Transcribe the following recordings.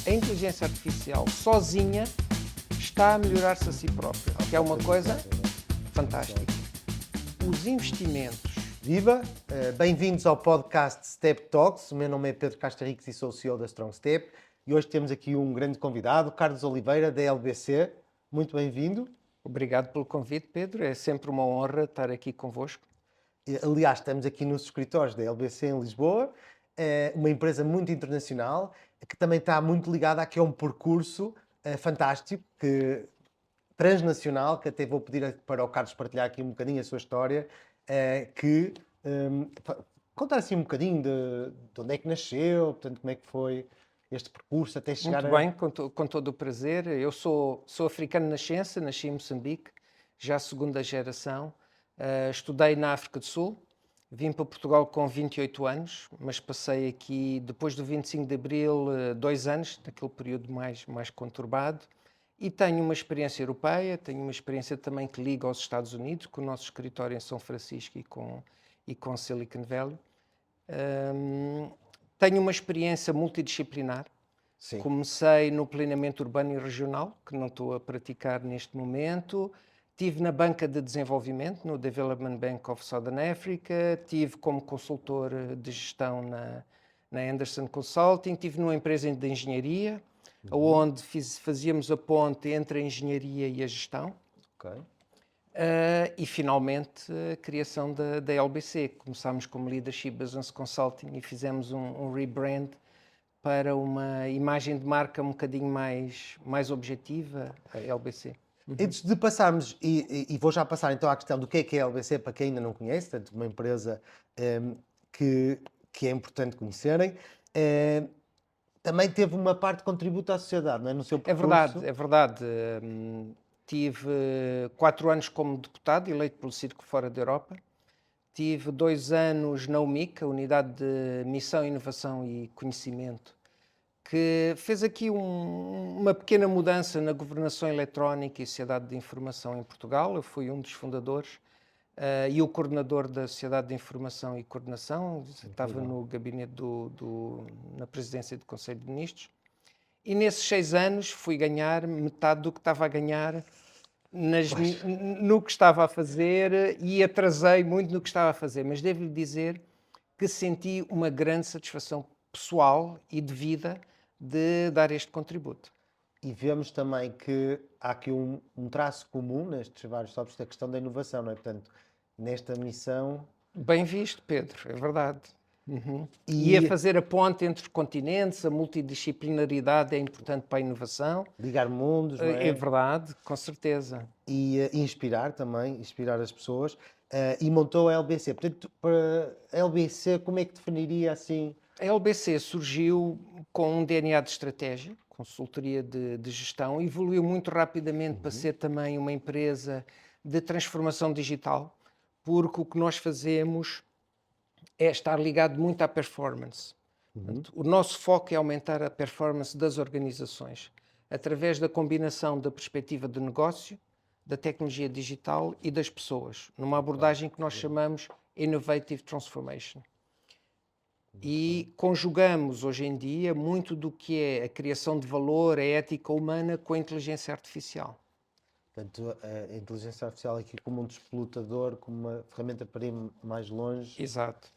a inteligência artificial sozinha está a melhorar-se a si própria, que é uma coisa fantástica. Os investimentos... Viva! Bem-vindos ao podcast Step Talks. O meu nome é Pedro Castro Henriques e sou o CEO da Strong Step. E hoje temos aqui um grande convidado, Carlos Oliveira, da LBC. Muito bem-vindo. Obrigado pelo convite, Pedro. É sempre uma honra estar aqui convosco. Aliás, estamos aqui nos escritórios da LBC em Lisboa, uma empresa muito internacional, que também está muito ligada aqui a um percurso fantástico, transnacional, que até vou pedir para o Carlos partilhar aqui um bocadinho a sua história, contar assim um bocadinho de onde é que nasceu, portanto, como é que foi este percurso até chegar Muito bem, com todo o prazer. Eu sou africano de nascença, nasci em Moçambique, já segunda geração. Estudei na África do Sul, vim para Portugal com 28 anos, mas passei aqui, depois do 25 de Abril, 2 anos, naquele período mais conturbado. E tenho uma experiência europeia, tenho uma experiência também que liga aos Estados Unidos, com o nosso escritório em São Francisco e com Silicon Valley. Tenho uma experiência multidisciplinar. Sim. Comecei no planeamento urbano e regional, que não estou a praticar neste momento. Estive na banca de desenvolvimento, no Development Bank of Southern Africa. Estive como consultor de gestão na Anderson Consulting. Estive numa empresa de engenharia, onde fazíamos a ponte entre a engenharia e a gestão. Okay. E finalmente a criação da LBC. Começámos como Leadership Business Consulting e fizemos um rebrand para uma imagem de marca um bocadinho mais objetiva, a LBC. Antes de passarmos, e vou já passar então à questão do que é a LBC, para quem ainda não conhece, portanto, uma empresa que é importante conhecerem, também teve uma parte de contributo à sociedade, não é? No seu percurso. É verdade. Tive 4 anos como deputado, eleito pelo Círculo Fora da Europa. Tive 2 anos na UMIC, a Unidade de Missão, Inovação e Conhecimento, que fez aqui uma pequena mudança na governação eletrónica e sociedade de informação em Portugal. Eu fui um dos fundadores e o coordenador da Sociedade de Informação e Coordenação. Estava no gabinete na presidência do Conselho de Ministros. E nesses 6 anos fui ganhar metade do que estava a ganhar no que estava a fazer e atrasei muito no que estava a fazer. Mas devo-lhe dizer que senti uma grande satisfação pessoal e de vida de dar este contributo. E vemos também que há aqui um traço comum nestes vários tópicos, a questão da inovação, não é? Portanto, nesta missão... Bem visto, Pedro, é verdade. E a fazer a ponte entre os continentes, a multidisciplinaridade é importante para a inovação. Ligar mundos, não é? É verdade, com certeza. E inspirar também, inspirar as pessoas. E montou a LBC. Portanto, para a LBC, como é que definiria assim? A LBC surgiu com um DNA de estratégia, consultoria de gestão, evoluiu muito rapidamente para ser também uma empresa de transformação digital, porque o que nós fazemos é estar ligado muito à performance. Portanto, o nosso foco é aumentar a performance das organizações, através da combinação da perspectiva de negócio, da tecnologia digital e das pessoas, numa abordagem que nós chamamos Innovative Transformation. E conjugamos hoje em dia muito do que é a criação de valor, a ética humana com a inteligência artificial. Portanto, a inteligência artificial aqui como um desplotador, como uma ferramenta para ir mais longe. Exato.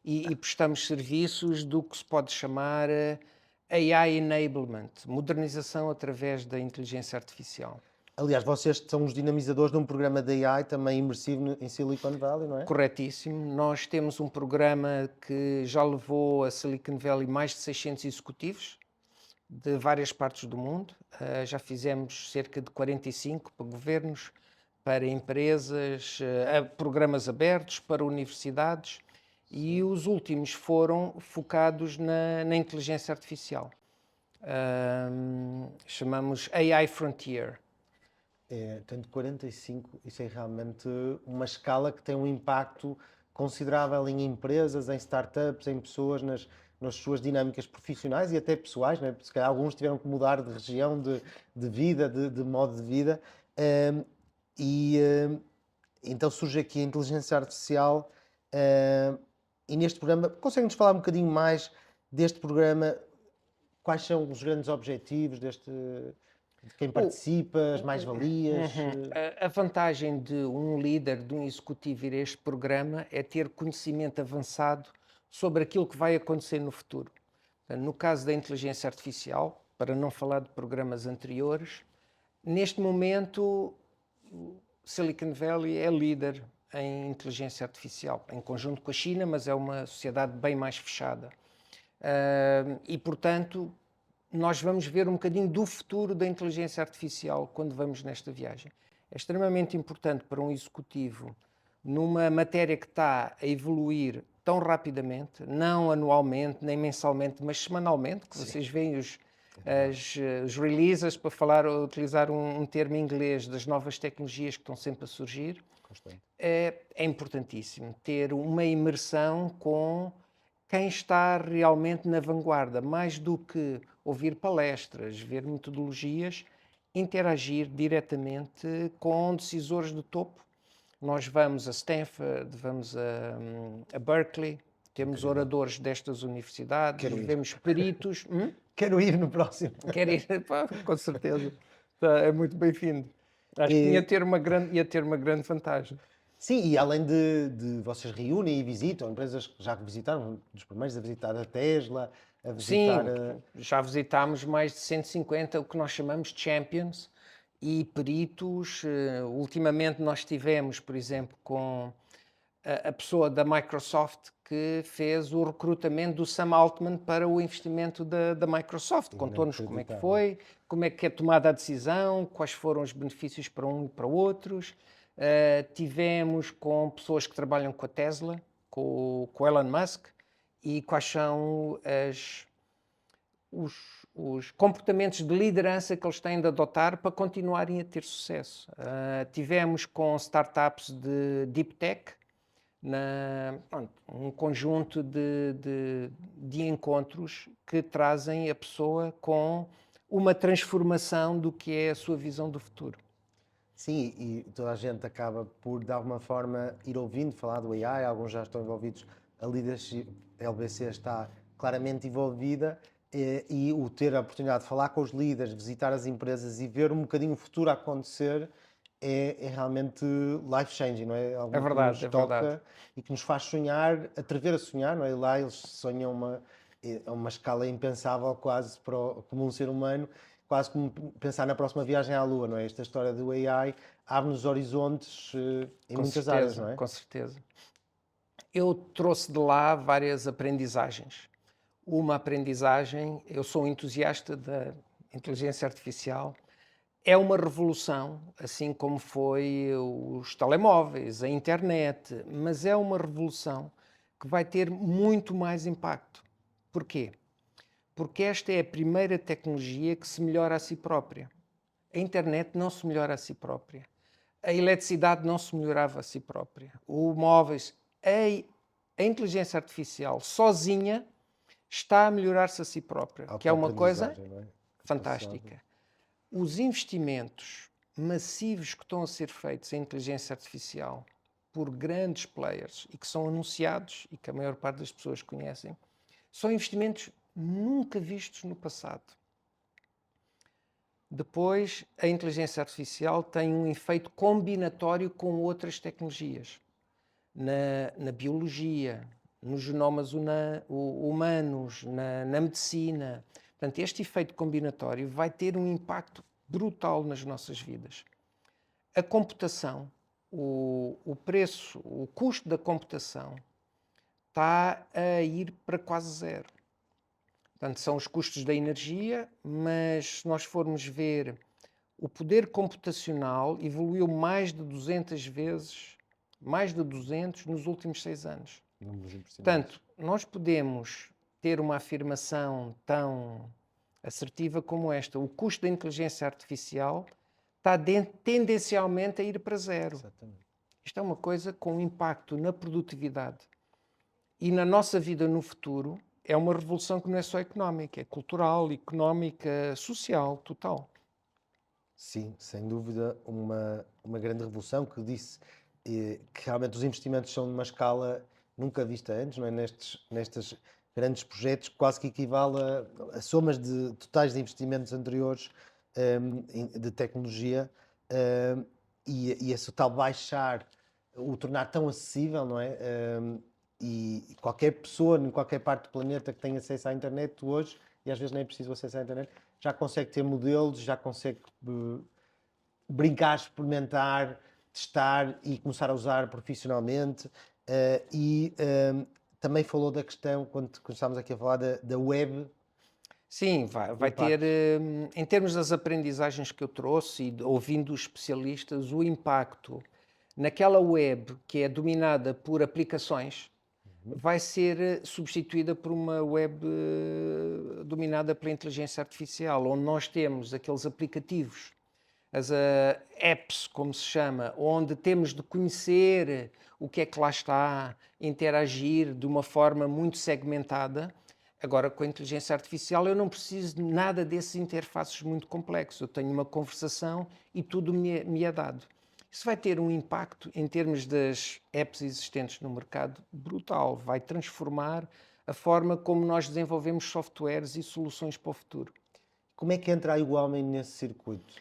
E prestamos serviços do que se pode chamar AI Enablement, modernização através da inteligência artificial. Aliás, vocês são os dinamizadores de um programa de AI também imersivo em Silicon Valley, não é? Corretíssimo. Nós temos um programa que já levou a Silicon Valley mais de 600 executivos de várias partes do mundo. Já fizemos cerca de 45 para governos, para empresas, programas abertos, para universidades. E os últimos foram focados na inteligência artificial. Chamamos AI Frontier. Portanto, 45, isso é realmente uma escala que tem um impacto considerável em empresas, em startups, em pessoas, nas suas dinâmicas profissionais e até pessoais, não é? Porque se calhar alguns tiveram que mudar de região, de vida, de modo de vida. Então surge aqui a inteligência artificial e neste programa, consegue-nos falar um bocadinho mais deste programa? quais são os grandes objetivos de quem participa, as mais-valias? A vantagem de um líder, de um executivo ir a este programa é ter conhecimento avançado sobre aquilo que vai acontecer no futuro. Portanto, no caso da inteligência artificial, para não falar de programas anteriores, neste momento Silicon Valley é líder em inteligência artificial, em conjunto com a China, mas é uma sociedade bem mais fechada. E, portanto, nós vamos ver um bocadinho do futuro da inteligência artificial quando vamos nesta viagem. É extremamente importante para um executivo, numa matéria que está a evoluir tão rapidamente, não anualmente, nem mensalmente, mas semanalmente, que vocês veem os releases, para utilizar um termo em inglês, das novas tecnologias que estão sempre a surgir. É importantíssimo ter uma imersão com quem está realmente na vanguarda, mais do que ouvir palestras, ver metodologias, interagir diretamente com decisores de topo. Nós vamos a Stanford, vamos a Berkeley, temos oradores destas universidades, vemos peritos. Quero ir no próximo. Quer ir? Pá, com certeza. É muito bem-vindo. Acho que ia ter uma grande vantagem. Sim, e além de vocês reúnem e visitam empresas que já visitaram, dos primeiros a visitar a Tesla, a visitar... Sim, já visitámos mais de 150, o que nós chamamos de champions, e peritos. Ultimamente nós tivemos, por exemplo, com a pessoa da Microsoft que fez o recrutamento do Sam Altman para o investimento da Microsoft. Contou-nos como é que foi, como é que é tomada a decisão, quais foram os benefícios para um e para outros. Tivemos com pessoas que trabalham com a Tesla, com o Elon Musk, e quais são os comportamentos de liderança que eles têm de adotar para continuarem a ter sucesso. Tivemos com startups de deep tech, um conjunto de encontros que trazem a pessoa com uma transformação do que é a sua visão do futuro. Sim, e toda a gente acaba por, de alguma forma, ir ouvindo falar do AI, alguns já estão envolvidos, a leadership, a LBC está claramente envolvida, e o ter a oportunidade de falar com os líderes, visitar as empresas e ver um bocadinho o futuro a acontecer é realmente life-changing, não é? Algo que nos toca e que nos faz sonhar, atrever a sonhar, não é? Lá eles sonham a uma escala impensável quase como um ser humano, quase como pensar na próxima viagem à Lua, não é? Esta história do AI abre-nos horizontes em muitas áreas, não é? Com certeza. Eu trouxe de lá várias aprendizagens. Uma aprendizagem, eu sou um entusiasta da inteligência artificial, é uma revolução, assim como foi os telemóveis, a internet, mas é uma revolução que vai ter muito mais impacto. Porquê? Porque esta é a primeira tecnologia que se melhora a si própria. A internet não se melhora a si própria. A eletricidade não se melhorava a si própria. O móveis, a inteligência artificial sozinha está a melhorar-se a si própria, que é uma coisa fantástica. Os investimentos massivos que estão a ser feitos em inteligência artificial por grandes players e que são anunciados e que a maior parte das pessoas conhecem, são investimentos nunca vistos no passado. Depois, a inteligência artificial tem um efeito combinatório com outras tecnologias. Na biologia, nos genomas humanos, na medicina. Portanto, este efeito combinatório vai ter um impacto brutal nas nossas vidas. A computação, o preço, o custo da computação está a ir para quase zero. Portanto, são os custos da energia, mas se nós formos ver, o poder computacional evoluiu mais de 200 vezes, mais de 200 nos últimos 6 anos. Portanto, nós podemos ter uma afirmação tão assertiva como esta. O custo da inteligência artificial está tendencialmente a ir para zero. Exatamente. Isto é uma coisa com impacto na produtividade e na nossa vida no futuro. É uma revolução que não é só económica, é cultural, económica, social, total. Sim, sem dúvida, uma grande revolução que disse que realmente os investimentos são de uma escala nunca vista antes, não é? Nestas grandes projetos, quase que equivale a somas de totais de investimentos anteriores de tecnologia, um, e esse tal baixar, o tornar tão acessível, não é? E qualquer pessoa, em qualquer parte do planeta que tenha acesso à internet hoje, e às vezes nem é preciso acesso à internet, já consegue ter modelos, já consegue brincar, experimentar, testar e começar a usar profissionalmente. Também falou da questão, quando começámos aqui a falar da web, Sim, vai ter, impacto. em termos das aprendizages que eu trouxe e ouvindo os especialistas, o impacto naquela web que é dominada por aplicações vai ser substituída por uma web dominada pela inteligência artificial, onde nós temos aqueles aplicativos, as apps, como se chama, onde temos de conhecer o que é que lá está, interagir de uma forma muito segmentada. Agora, com a inteligência artificial, eu não preciso de nada desses interfaces muito complexos. Eu tenho uma conversação e tudo me é dado. Isso vai ter um impacto em termos das apps existentes no mercado brutal. Vai transformar a forma como nós desenvolvemos softwares e soluções para o futuro. Como é que entra aí o homem nesse circuito?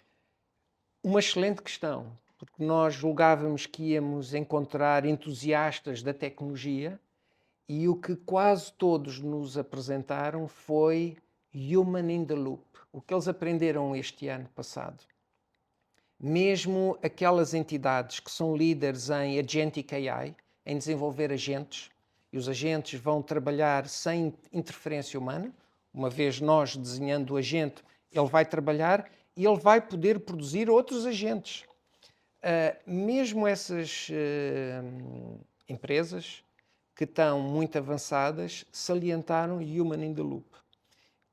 Uma excelente questão, porque nós julgávamos que íamos encontrar entusiastas da tecnologia e o que quase todos nos apresentaram foi Human in the Loop. O que eles aprenderam este ano passado. Mesmo aquelas entidades que são líderes em Agentic AI, em desenvolver agentes, e os agentes vão trabalhar sem interferência humana, uma vez nós desenhando o agente, ele vai trabalhar e ele vai poder produzir outros agentes. Mesmo essas empresas que estão muito avançadas salientaram Human in the Loop,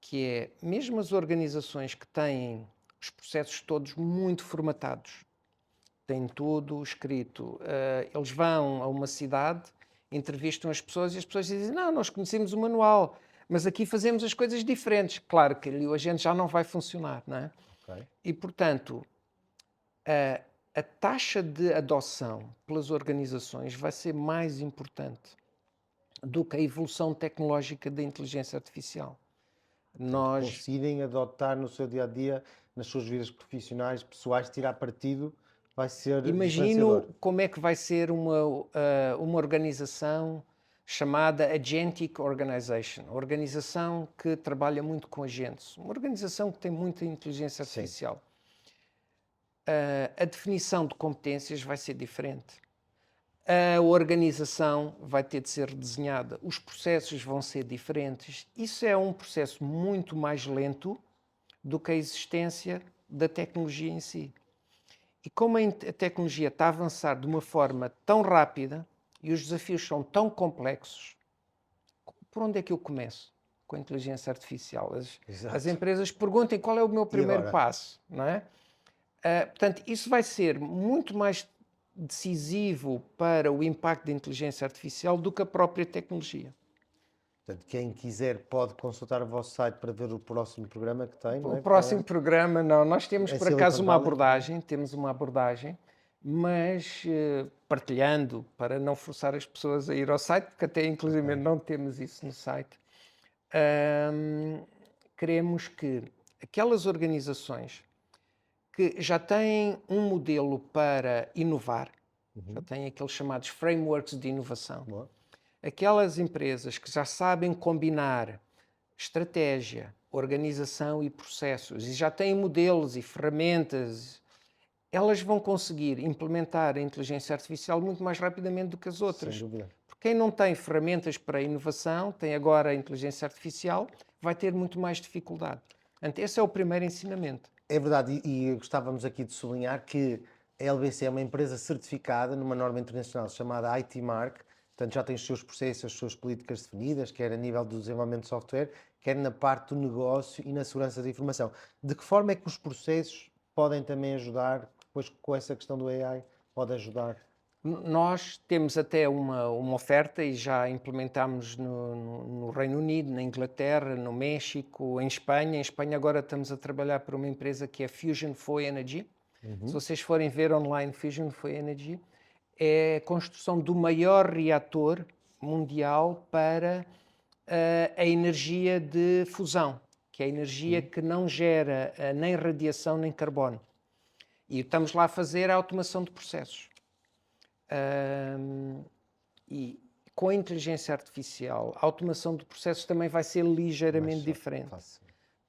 que é mesmo as organizações que têm os processos todos muito formatados, têm tudo escrito, eles vão a uma cidade, entrevistam as pessoas e as pessoas dizem, não, nós conhecemos o manual, mas aqui fazemos as coisas diferentes. Claro que ali o agente já não vai funcionar, não é? Okay. E, portanto, a taxa de adoção pelas organizações vai ser mais importante do que a evolução tecnológica da inteligência artificial. Portanto, Nós conseguirem adotar no seu dia a dia, nas suas vidas profissionais, pessoais, tirar partido, vai ser diferenciador. imagino como é que vai ser uma organização chamada Agentic Organization, organização que trabalha muito com agentes, uma organização que tem muita inteligência artificial. A definição de competências vai ser diferente. A organização vai ter de ser redesenhada, os processos vão ser diferentes. Isso é um processo muito mais lento do que a existência da tecnologia em si. E como a tecnologia está a avançar de uma forma tão rápida e os desafios são tão complexos, por onde é que eu começo com a inteligência artificial? As empresas perguntem qual é o meu primeiro passo, não é? Portanto, isso vai ser muito mais decisivo para o impacto da inteligência artificial do que a própria tecnologia. Portanto, quem quiser pode consultar o vosso site para ver o próximo programa que tem, não O é? próximo programa, não, nós temos Em por acaso Silicon Valley. temos uma abordagem, mas partilhando, para não forçar as pessoas a ir ao site, porque até inclusive não temos isso no site, queremos que aquelas organizações que já têm um modelo para inovar, já têm aqueles chamados frameworks de inovação, Boa. aquelas empresas que já sabem combinar estratégia, organização e processos e já têm modelos e ferramentas, elas vão conseguir implementar a inteligência artificial muito mais rapidamente do que as outras. Sem dúvida. Porque quem não tem ferramentas para a inovação, tem agora a inteligência artificial, vai ter muito mais dificuldade. Portanto, esse é o primeiro ensinamento. É verdade, e gostávamos aqui de sublinhar que a LBC é uma empresa certificada numa norma internacional chamada IT Mark, portanto já tem os seus processos, as suas políticas definidas, quer a nível do desenvolvimento de software, quer na parte do negócio e na segurança da informação. De que forma é que os processos podem também ajudar, depois com essa questão do AI, pode ajudar? Nós temos até uma oferta e já implementámos no Reino Unido, na Inglaterra, no México, em Espanha. Em Espanha agora estamos a trabalhar para uma empresa que é Fusion for Energy. Se vocês forem ver online Fusion for Energy, é a construção do maior reator mundial para a energia de fusão, que é a energia que não gera nem radiação nem carbono. E estamos lá a fazer a automação de processos. E com a inteligência artificial, a automação de processos também vai ser ligeiramente diferente, Fácil.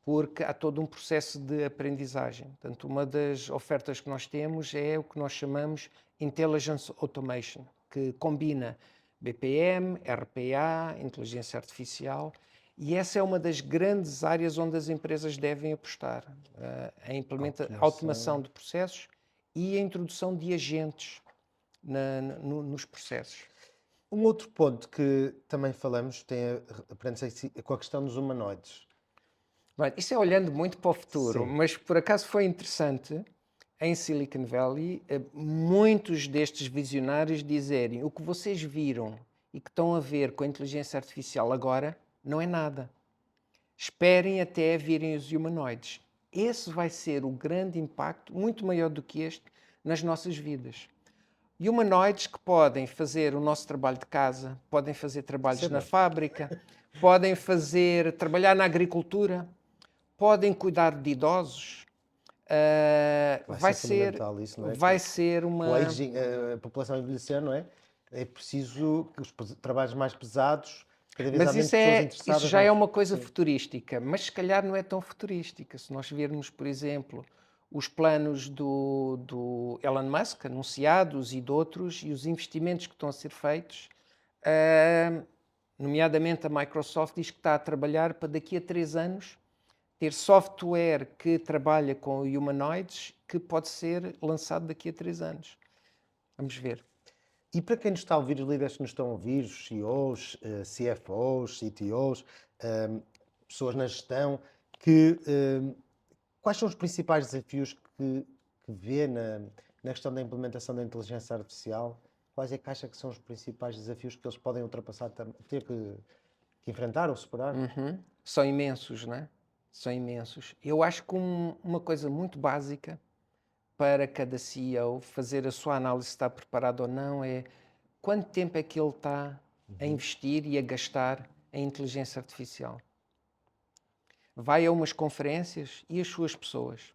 porque há todo um processo de aprendizagem. Portanto, uma das ofertas que nós temos é o que nós chamamos Intelligence Automation, que combina BPM, RPA, inteligência artificial, e essa é uma das grandes áreas onde as empresas devem apostar, a automação de processos e a introdução de agentes nos processos. Um outro ponto que também falamos aprende-se com a questão dos humanoides. Bem, isso é olhando muito para o futuro, Sim. mas por acaso foi interessante em Silicon Valley muitos destes visionários dizerem o que vocês viram e que estão a ver com a inteligência artificial agora não é nada. Esperem até virem os humanoides. Esse vai ser o grande impacto, muito maior do que este, nas nossas vidas. Humanoides que podem fazer o nosso trabalho de casa, podem fazer trabalhos na fábrica, podem trabalhar na agricultura, podem cuidar de idosos. Vai ser fundamental isso, não é? Vai ser uma... O aging, a população envelhecer, não é? É preciso que os trabalhos mais pesados, cada vez há Mas menos pessoas interessadas. isso já é uma coisa futurística, mas se calhar não é tão futurística. Se nós virmos, por exemplo, os planos do Elon Musk anunciados e de outros, e os investimentos que estão a ser feitos, nomeadamente a Microsoft diz que está a trabalhar para daqui a 3 anos ter software que trabalha com humanoides que pode ser lançado daqui a 3 anos. Vamos ver. E para quem nos está a ouvir, os líderes que nos estão a ouvir, os CEOs, CFOs, CTOs, pessoas na gestão, quais são os principais desafios que vê na questão da implementação da inteligência artificial? Quais é que acha que são os principais desafios que eles podem ultrapassar, ter que enfrentar ou superar? São imensos, não é? São imensos. Eu acho que uma coisa muito básica para cada CEO fazer a sua análise se está preparado ou não é quanto tempo é que ele está a investir e a gastar em inteligência artificial. Vai a umas conferências e as suas pessoas.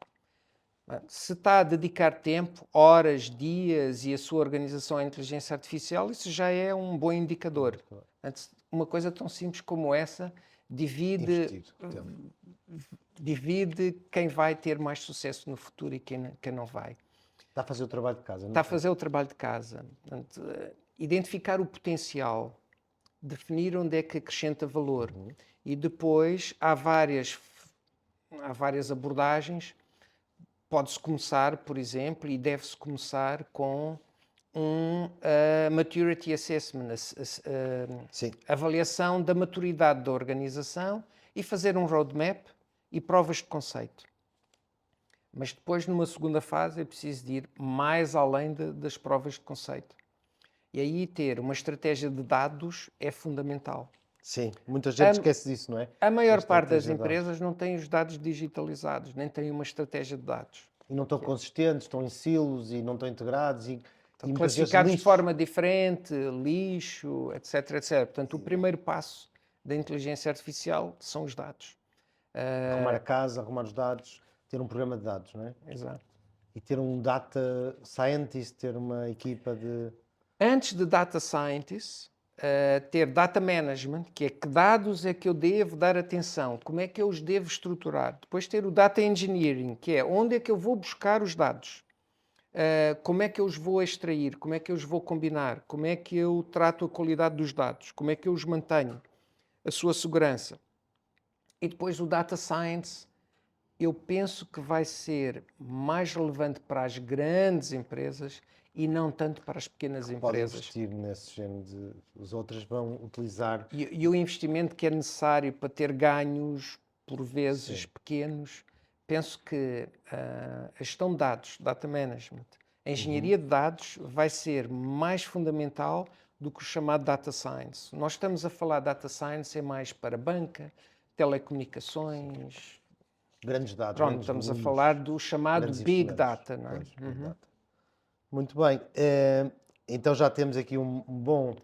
Se está a dedicar tempo, horas, dias e a sua organização à inteligência artificial, isso já é um bom indicador. Uma coisa tão simples como essa divide quem vai ter mais sucesso no futuro e quem não vai. Está a fazer o trabalho de casa, não Está a fazer o trabalho de casa. Portanto, identificar o potencial, definir onde é que acrescenta valor. E depois há várias abordagens. Pode-se começar, por exemplo, e deve-se começar com um Maturity Assessment, avaliação da maturidade da organização e fazer um roadmap e provas de conceito. Mas depois, numa segunda fase, é preciso de ir mais além das provas de conceito. E aí ter uma estratégia de dados é fundamental. Sim, muita gente esquece disso, não é? A maior parte das empresas não tem os dados digitalizados, nem tem uma estratégia de dados. E não estão consistentes, estão em silos e não estão integrados. Estão classificados de forma diferente, lixo, etc, etc. Portanto, o primeiro passo da inteligência artificial são os dados. Arrumar a casa, arrumar os dados, ter um programa de dados, não é? Exato. E ter um data scientist, ter uma equipa de... Antes de data scientist, ter data management, que é que dados é que eu devo dar atenção, como é que eu os devo estruturar. Depois ter o data engineering, que é onde é que eu vou buscar os dados, como é que eu os vou extrair, como é que eu os vou combinar, como é que eu trato a qualidade dos dados, como é que eu os mantenho, a sua segurança. E depois o data science, eu penso que vai ser mais relevante para as grandes empresas e não tanto para as pequenas empresas. Podem investir nesse género os outros vão utilizar... E o investimento que é necessário para ter ganhos, por vezes pequenos, penso que a gestão de dados, data management, a engenharia de dados vai ser mais fundamental do que o chamado data science. Nós estamos a falar de data science é mais para banca, telecomunicações... Grandes dados. Pronto, estamos a falar do chamado Big Data, não é? Big Data. Muito bem. Então já temos aqui um bom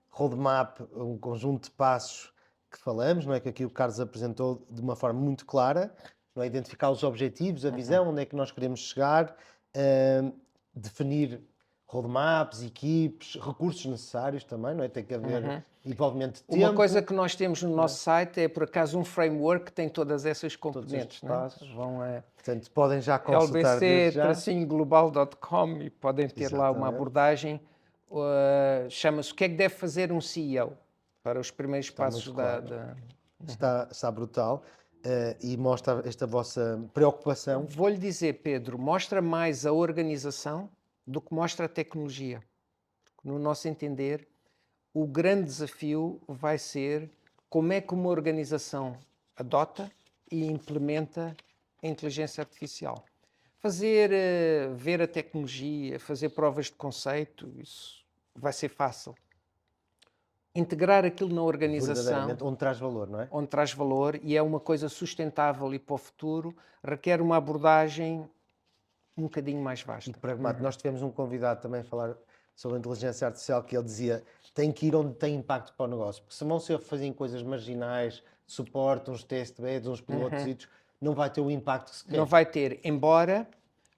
roadmap, um conjunto de passos que falamos, não é? Que aqui o Carlos apresentou de uma forma muito clara, não é? Identificar os objetivos, a visão, onde é que nós queremos chegar, definir roadmaps, equipes, recursos necessários também, não é? Tem que haver envolvimento de Uma tempo, coisa que nós temos no nosso site é, por acaso, um framework que tem todas essas todos estes componentes, né? passos. Vão a Portanto, podem já consultar desde já. lbc-global.com e podem ter lá uma Exatamente. abordagem. Chama-se O que é que deve fazer um CEO para os primeiros passos muito claro. Está brutal, e mostra esta vossa preocupação. Vou-lhe dizer, Pedro, mostra mais a organização do que mostra a tecnologia. No nosso entender, o grande desafio vai ser como é que uma organização adota e implementa a inteligência artificial. Ver a tecnologia, fazer provas de conceito, isso vai ser fácil. Integrar aquilo na organização, Verdadeiramente, onde traz valor, não é? onde traz valor e é uma coisa sustentável e para o futuro, requer uma abordagem um bocadinho mais vasta. E pragmático. Nós tivemos um convidado também a falar sobre a inteligência artificial que ele dizia tem que ir onde tem impacto para o negócio, porque se vão ser fazendo coisas marginais, suporte, uns test beds, uns pilotos, não vai ter o impacto que se quer. Não vai ter, embora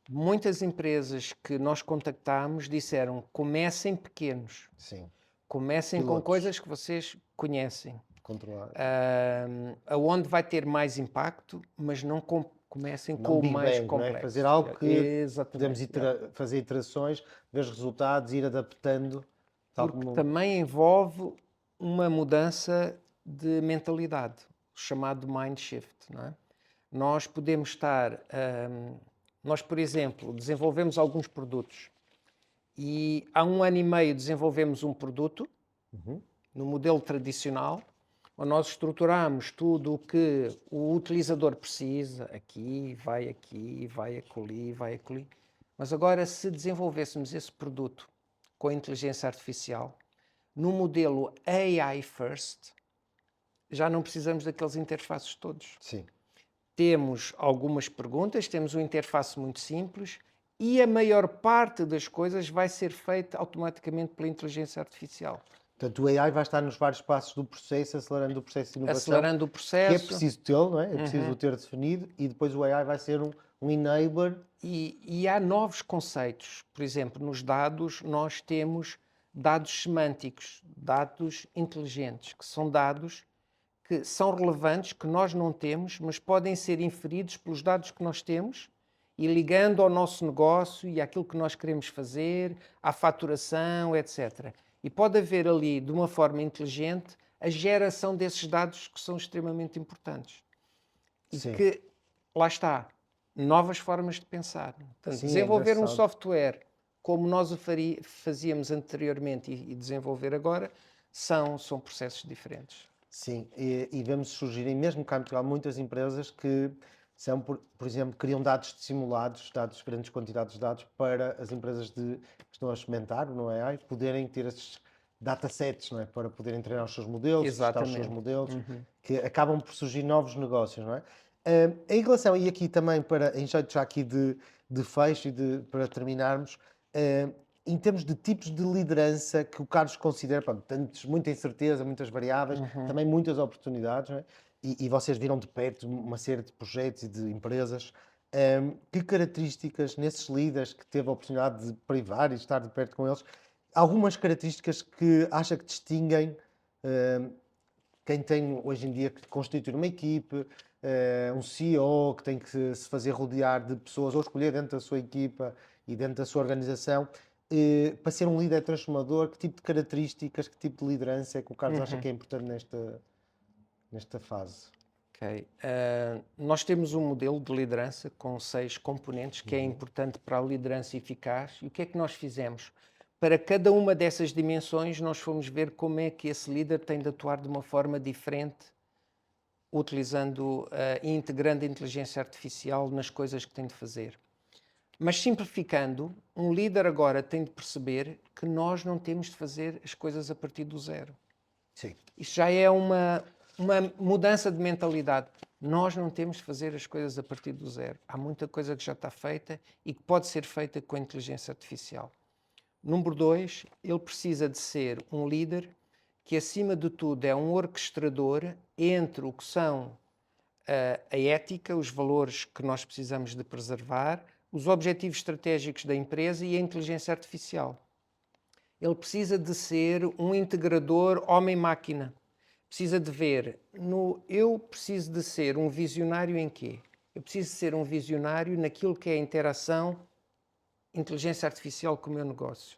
muitas empresas que nós contactámos disseram comecem pequenos, Sim, comecem com Pilotos. coisas que vocês conhecem, controlar. aonde vai ter mais impacto, mas não comecem Não com o Big mais Bang, não é? complexo. Fazer algo que Exatamente. podemos fazer iterações, ver os resultados, ir adaptando. Tal Porque como... também envolve uma mudança de mentalidade, o chamado mind shift, não é? Nós podemos estar, nós, por exemplo, desenvolvemos alguns produtos e há 1 ano e meio desenvolvemos um produto no modelo tradicional, onde nós estruturamos tudo o que o utilizador precisa, aqui, vai acolhi, vai acolhi. Mas agora, se desenvolvêssemos esse produto com a inteligência artificial, no modelo AI First, já não precisamos daqueles interfaces todos. Sim. Temos algumas perguntas, temos uma interface muito simples e a maior parte das coisas vai ser feita automaticamente pela inteligência artificial. Portanto, o AI vai estar nos vários passos do processo, acelerando o processo de inovação. Acelerando o processo. Que é preciso tê-lo, não é? É preciso o ter definido e depois o AI vai ser um enabler. E há novos conceitos. Por exemplo, nos dados, nós temos dados semânticos, dados inteligentes, que são dados que são relevantes, que nós não temos, mas podem ser inferidos pelos dados que nós temos e ligando ao nosso negócio e àquilo que nós queremos fazer, à faturação, etc. E pode haver ali, de uma forma inteligente, a geração desses dados que são extremamente importantes. E Sim. que, lá está, novas formas de pensar. Portanto, Sim, desenvolver um engraçado. software como nós o fazíamos anteriormente e desenvolver agora são processos diferentes. Sim, e vemos surgirem, mesmo cá em Portugal, muitas empresas que são, por exemplo, criam dados simulados, grandes quantidades de dados, para as empresas que estão a experimentar no AI poderem ter esses datasets, não é? Para poderem treinar os seus modelos, testar os seus Exatamente. modelos, que acabam por surgir novos negócios, não é? Em relação, e aqui também, em jeito já aqui de fecho e para terminarmos, em termos de tipos de liderança que o Carlos considera, pronto, muita incerteza, muitas variáveis, também muitas oportunidades, não é? E vocês viram de perto uma série de projetos e de empresas. Que características nesses líderes que teve a oportunidade de privar e estar de perto com eles, algumas características que acha que distinguem quem tem hoje em dia que constituir uma equipe, um CEO que tem que se fazer rodear de pessoas ou escolher dentro da sua equipa e dentro da sua organização, para ser um líder transformador, que tipo de características, que tipo de liderança é que o Carlos acha que é importante nesta fase? Ok. Nós temos um modelo de liderança com 6 componentes que é importante para a liderança eficaz. E o que é que nós fizemos? Para cada uma dessas dimensões, nós fomos ver como é que esse líder tem de atuar de uma forma diferente, utilizando e integrando a inteligência artificial nas coisas que tem de fazer. Mas simplificando, um líder agora tem de perceber que nós não temos de fazer as coisas a partir do zero. Sim. Isso já é uma mudança de mentalidade. Nós não temos de fazer as coisas a partir do zero. Há muita coisa que já está feita e que pode ser feita com a inteligência artificial. Número 2, ele precisa de ser um líder que acima de tudo é um orquestrador entre o que são a ética, os valores que nós precisamos de preservar, os objetivos estratégicos da empresa e a inteligência artificial. Ele precisa de ser um integrador homem-máquina. Precisa de ver, eu preciso de ser um visionário em quê? Eu preciso de ser um visionário naquilo que é a interação inteligência artificial com o meu negócio.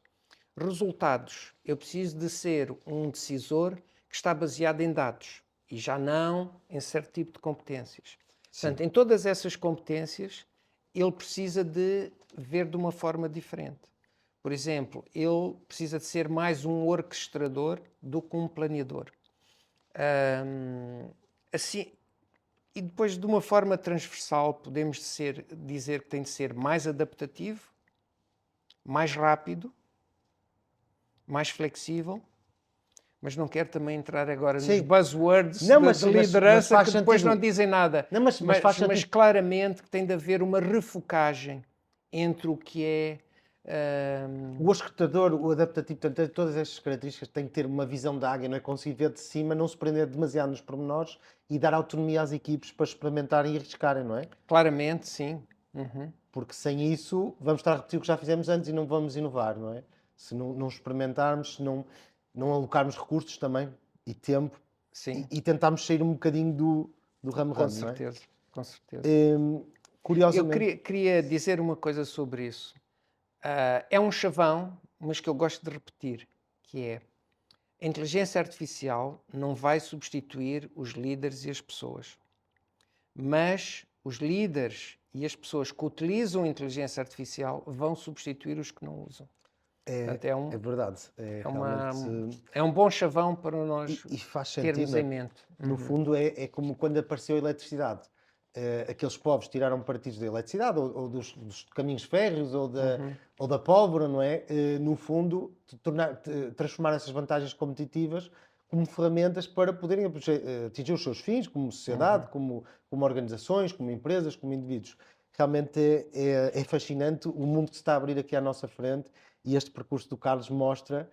Resultados, eu preciso de ser um decisor que está baseado em dados e já não em certo tipo de competências. Sim. Portanto, em todas essas competências, ele precisa de ver de uma forma diferente. Por exemplo, ele precisa de ser mais um orquestrador do que um planeador. Assim, e depois, de uma forma transversal, podemos dizer que tem de ser mais adaptativo, mais rápido, mais flexível, mas não quero também entrar agora nos buzzwords de liderança que depois não dizem nada. Não, mas faz sentido. Mas claramente que tem de haver uma refocagem entre o que é... O escrutador, o adaptativo, portanto, todas estas características tem que ter uma visão da águia, não é? Conseguir ver de cima, não se prender demasiado nos pormenores e dar autonomia às equipes para experimentarem e arriscarem, não é? Claramente, sim. Porque sem isso vamos estar a repetir o que já fizemos antes e não vamos inovar, não é? Se não experimentarmos, se não alocarmos recursos também e tempo e tentarmos sair um bocadinho do ramo-ramo, não é? Com certeza. Curiosamente... Eu queria dizer uma coisa sobre isso. É um chavão, mas que eu gosto de repetir, que é: a inteligência artificial não vai substituir os líderes e as pessoas, mas os líderes e as pessoas que utilizam a inteligência artificial vão substituir os que não usam. Portanto, é verdade. É um bom chavão para nós e faz termos sentido, em mente. No fundo, é como quando apareceu a eletricidade. Aqueles povos tiraram partidos da eletricidade, ou dos caminhos férreos, ou da pólvora, não é? No fundo, transformar essas vantagens competitivas como ferramentas para poderem atingir os seus fins, como sociedade, como organizações, como empresas, como indivíduos. Realmente é fascinante o mundo que se está a abrir aqui à nossa frente, e este percurso do Carlos mostra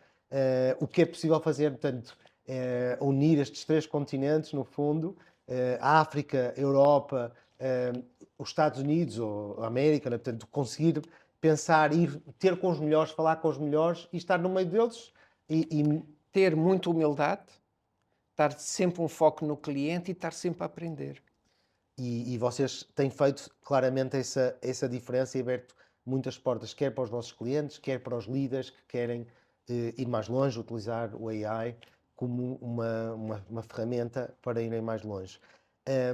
o que é possível fazer, portanto, unir estes 3 continentes, no fundo, a África, a Europa, os Estados Unidos ou a América, né? Portanto, conseguir pensar, ir ter com os melhores, falar com os melhores e estar no meio deles e ter muita humildade, estar sempre um foco no cliente e estar sempre a aprender. E vocês têm feito claramente essa diferença e aberto muitas portas, quer para os vossos clientes, quer para os líderes que querem ir mais longe, utilizar o AI como uma ferramenta para irem mais longe.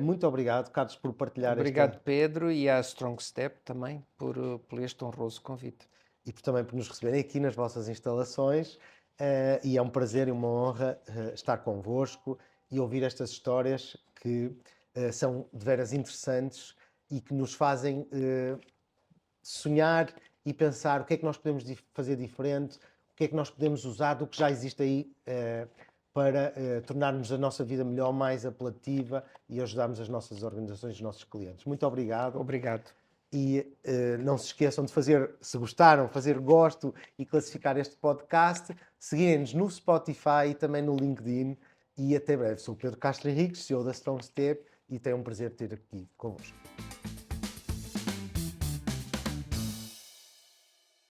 Muito obrigado, Carlos, por partilhar Obrigado, Pedro, e à Strong Step também por este honroso convite. E também por nos receberem aqui nas vossas instalações. E é um prazer e uma honra estar convosco e ouvir estas histórias que são de veras interessantes e que nos fazem sonhar e pensar o que é que nós podemos fazer diferente, o que é que nós podemos usar do que já existe aí para tornarmos a nossa vida melhor, mais apelativa e ajudarmos as nossas organizações, os nossos clientes. Muito obrigado. Obrigado. E não se esqueçam de fazer, se gostaram, fazer gosto e classificar este podcast, seguirem-nos no Spotify e também no LinkedIn. E até breve. Sou o Pedro Castro Henriques, CEO da Strong Step, e tenho um prazer ter aqui convosco.